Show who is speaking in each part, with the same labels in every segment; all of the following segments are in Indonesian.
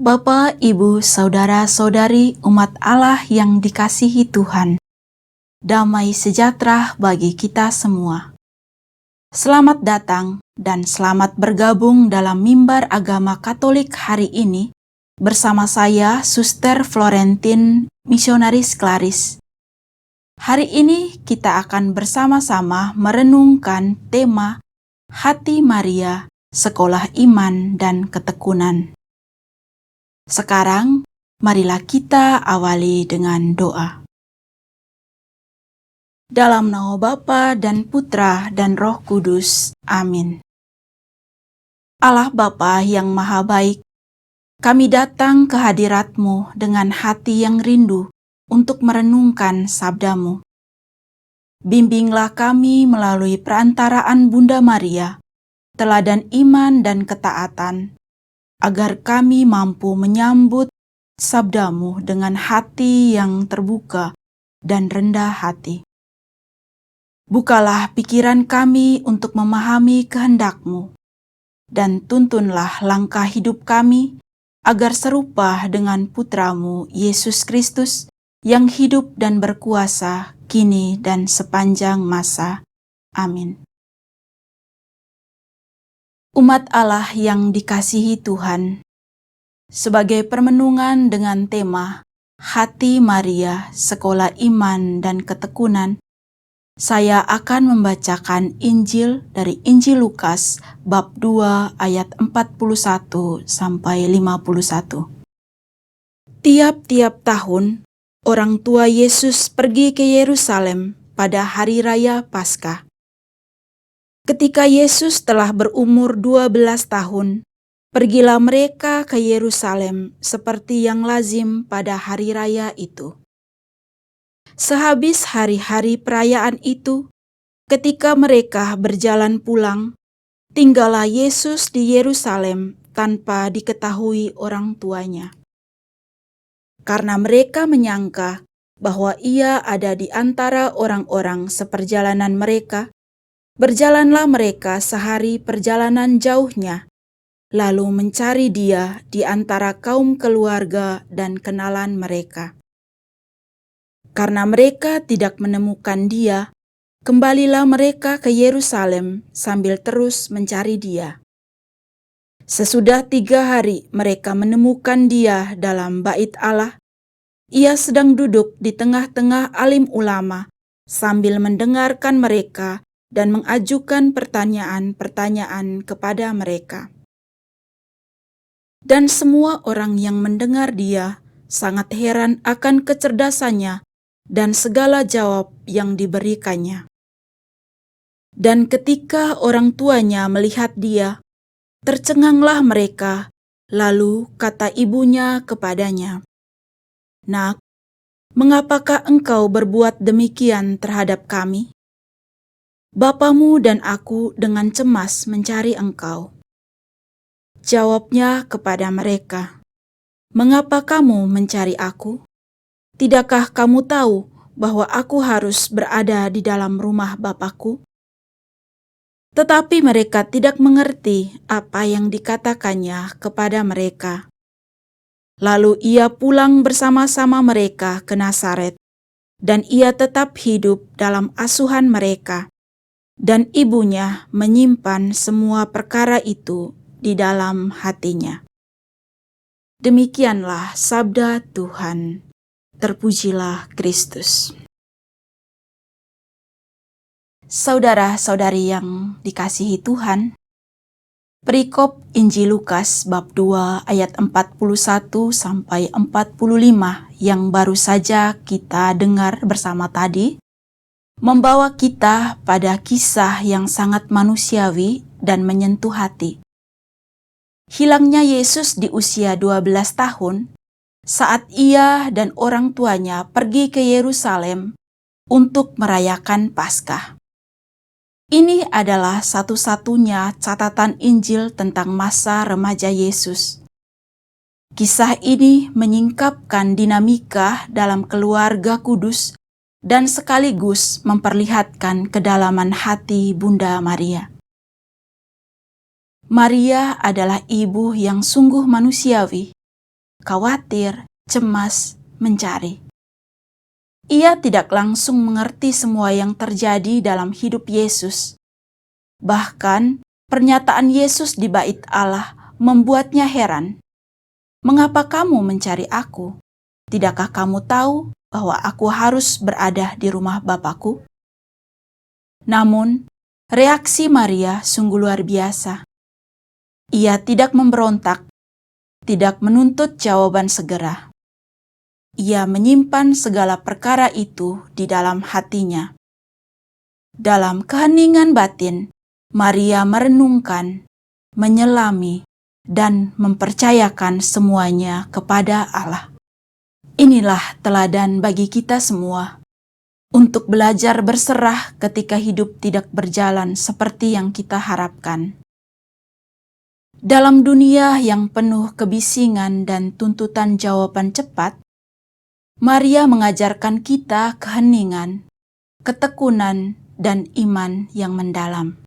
Speaker 1: Bapak, Ibu, Saudara-saudari umat Allah yang dikasihi Tuhan, damai sejahtera bagi kita semua. Selamat datang dan selamat bergabung dalam mimbar agama Katolik hari ini bersama saya, Suster Florentin, Misionaris Klaris. Hari ini kita akan bersama-sama merenungkan tema Hati Maria, Sekolah Iman dan Ketekunan. Sekarang, marilah kita awali dengan doa. Dalam nama Bapa dan Putra dan Roh Kudus. Amin. Allah Bapa yang Maha Baik, kami datang ke hadirat-Mu dengan hati yang rindu untuk merenungkan sabda-Mu. Bimbinglah kami melalui perantaraan Bunda Maria, teladan iman dan ketaatan, agar kami mampu menyambut sabda-Mu dengan hati yang terbuka dan rendah hati. Bukalah pikiran kami untuk memahami kehendak-Mu, dan tuntunlah langkah hidup kami agar serupa dengan Putra-Mu, Yesus Kristus, yang hidup dan berkuasa kini dan sepanjang masa. Amin. Umat Allah yang dikasihi Tuhan, sebagai permenungan dengan tema Hati Maria, Sekolah Iman dan Ketekunan, saya akan membacakan Injil dari Injil Lukas bab 2 ayat 41 sampai 51. Tiap-tiap tahun, orang tua Yesus pergi ke Yerusalem pada hari raya Paskah. Ketika Yesus telah berumur 12 tahun, pergilah mereka ke Yerusalem seperti yang lazim pada hari raya itu. Sehabis hari-hari perayaan itu, ketika mereka berjalan pulang, tinggallah Yesus di Yerusalem tanpa diketahui orang tuanya. Karena mereka menyangka bahwa ia ada di antara orang-orang seperjalanan mereka, berjalanlah mereka sehari perjalanan jauhnya, lalu mencari dia di antara kaum keluarga dan kenalan mereka. Karena mereka tidak menemukan dia, kembalilah mereka ke Yerusalem sambil terus mencari dia. Sesudah 3 hari mereka menemukan dia dalam bait Allah. Ia sedang duduk di tengah-tengah alim ulama sambil mendengarkan mereka dan mengajukan pertanyaan-pertanyaan kepada mereka. Dan semua orang yang mendengar dia sangat heran akan kecerdasannya dan segala jawab yang diberikannya. Dan ketika orang tuanya melihat dia, tercenganglah mereka, lalu kata ibunya kepadanya, "Nak, mengapakah engkau berbuat demikian terhadap kami? Bapamu dan aku dengan cemas mencari engkau." Jawabnya kepada mereka, "Mengapa kamu mencari aku? Tidakkah kamu tahu bahwa aku harus berada di dalam rumah Bapakku?" Tetapi mereka tidak mengerti apa yang dikatakannya kepada mereka. Lalu ia pulang bersama-sama mereka ke Nazaret, dan ia tetap hidup dalam asuhan mereka. Dan ibunya menyimpan semua perkara itu di dalam hatinya. Demikianlah sabda Tuhan. Terpujilah Kristus. Saudara-saudari yang dikasihi Tuhan, perikop Injil Lukas bab 2 ayat 41 sampai 45 yang baru saja kita dengar bersama tadi, membawa kita pada kisah yang sangat manusiawi dan menyentuh hati. Hilangnya Yesus di usia 12 tahun saat ia dan orang tuanya pergi ke Yerusalem untuk merayakan Paskah. Ini adalah satu-satunya catatan Injil tentang masa remaja Yesus. Kisah ini menyingkapkan dinamika dalam keluarga kudus dan sekaligus memperlihatkan kedalaman hati Bunda Maria. Maria adalah ibu yang sungguh manusiawi khawatir, cemas, mencari. Ia tidak langsung mengerti semua yang terjadi dalam hidup Yesus. Bahkan, pernyataan Yesus di bait Allah membuatnya heran. "Mengapa kamu mencari aku? Tidakkah kamu tahu bahwa aku harus berada di rumah Bapakku?" Namun, reaksi Maria sungguh luar biasa. Ia tidak memberontak, tidak menuntut jawaban segera. Ia menyimpan segala perkara itu di dalam hatinya. Dalam keheningan batin, Maria merenungkan, menyelami, dan mempercayakan semuanya kepada Allah. Inilah teladan bagi kita semua untuk belajar berserah ketika hidup tidak berjalan seperti yang kita harapkan. Dalam dunia yang penuh kebisingan dan tuntutan jawaban cepat, Maria mengajarkan kita keheningan, ketekunan, dan iman yang mendalam.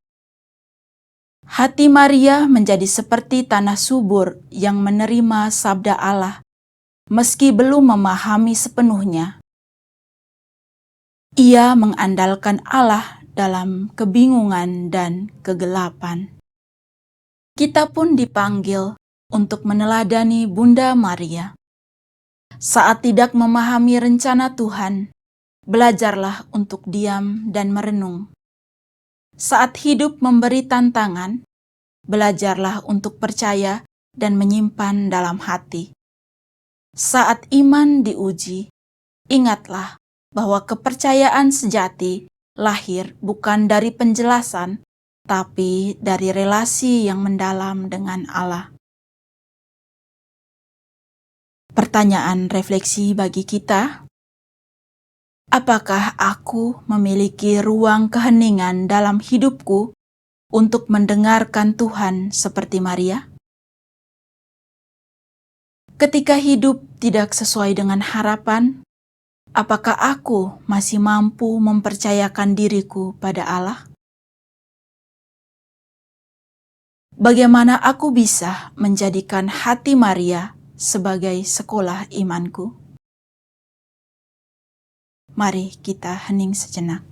Speaker 1: Hati Maria menjadi seperti tanah subur yang menerima sabda Allah, meski belum memahami sepenuhnya. Ia mengandalkan Allah dalam kebingungan dan kegelapan. Kita pun dipanggil untuk meneladani Bunda Maria. Saat tidak memahami rencana Tuhan, belajarlah untuk diam dan merenung. Saat hidup memberi tantangan, belajarlah untuk percaya dan menyimpan dalam hati. Saat iman diuji, ingatlah bahwa kepercayaan sejati lahir bukan dari penjelasan, tapi dari relasi yang mendalam dengan Allah. Pertanyaan refleksi bagi kita: apakah aku memiliki ruang keheningan dalam hidupku untuk mendengarkan Tuhan seperti Maria? Ketika hidup tidak sesuai dengan harapan, apakah aku masih mampu mempercayakan diriku pada Allah? Bagaimana aku bisa menjadikan hati Maria sebagai sekolah imanku? Mari kita hening sejenak.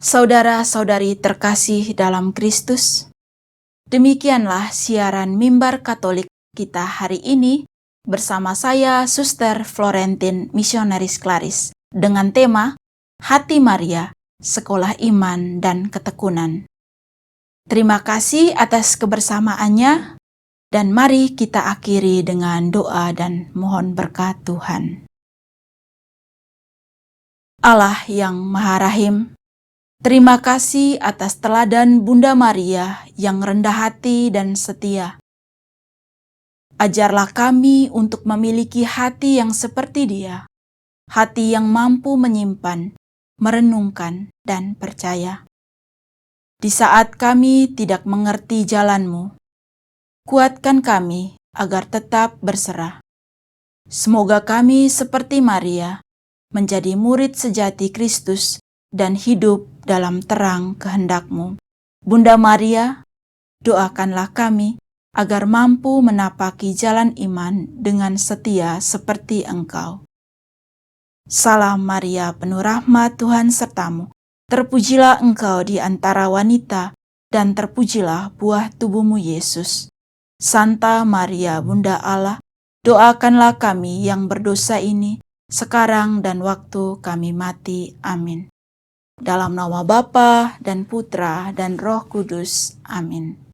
Speaker 1: Saudara-saudari terkasih dalam Kristus, demikianlah siaran Mimbar Katolik kita hari ini bersama saya, Suster Florentin Misionaris Klaris, dengan tema Hati Maria, Sekolah Iman dan Ketekunan. Terima kasih atas kebersamaannya, dan mari kita akhiri dengan doa dan mohon berkat Tuhan. Allah yang Maha Rahim, terima kasih atas teladan Bunda Maria yang rendah hati dan setia. Ajarlah kami untuk memiliki hati yang seperti Dia, hati yang mampu menyimpan, merenungkan, dan percaya. Di saat kami tidak mengerti jalan-Mu, kuatkan kami agar tetap berserah. Semoga kami seperti Maria, menjadi murid sejati Kristus dan hidup dalam terang kehendak-Mu. Bunda Maria, doakanlah kami agar mampu menapaki jalan iman dengan setia seperti Engkau. Salam Maria, penuh rahmat, Tuhan sertamu. Terpujilah Engkau di antara wanita, dan terpujilah buah tubuhmu Yesus. Santa Maria, Bunda Allah, doakanlah kami yang berdosa ini, sekarang dan waktu kami mati. Amin. Dalam nama Bapa dan Putra dan Roh Kudus. Amin.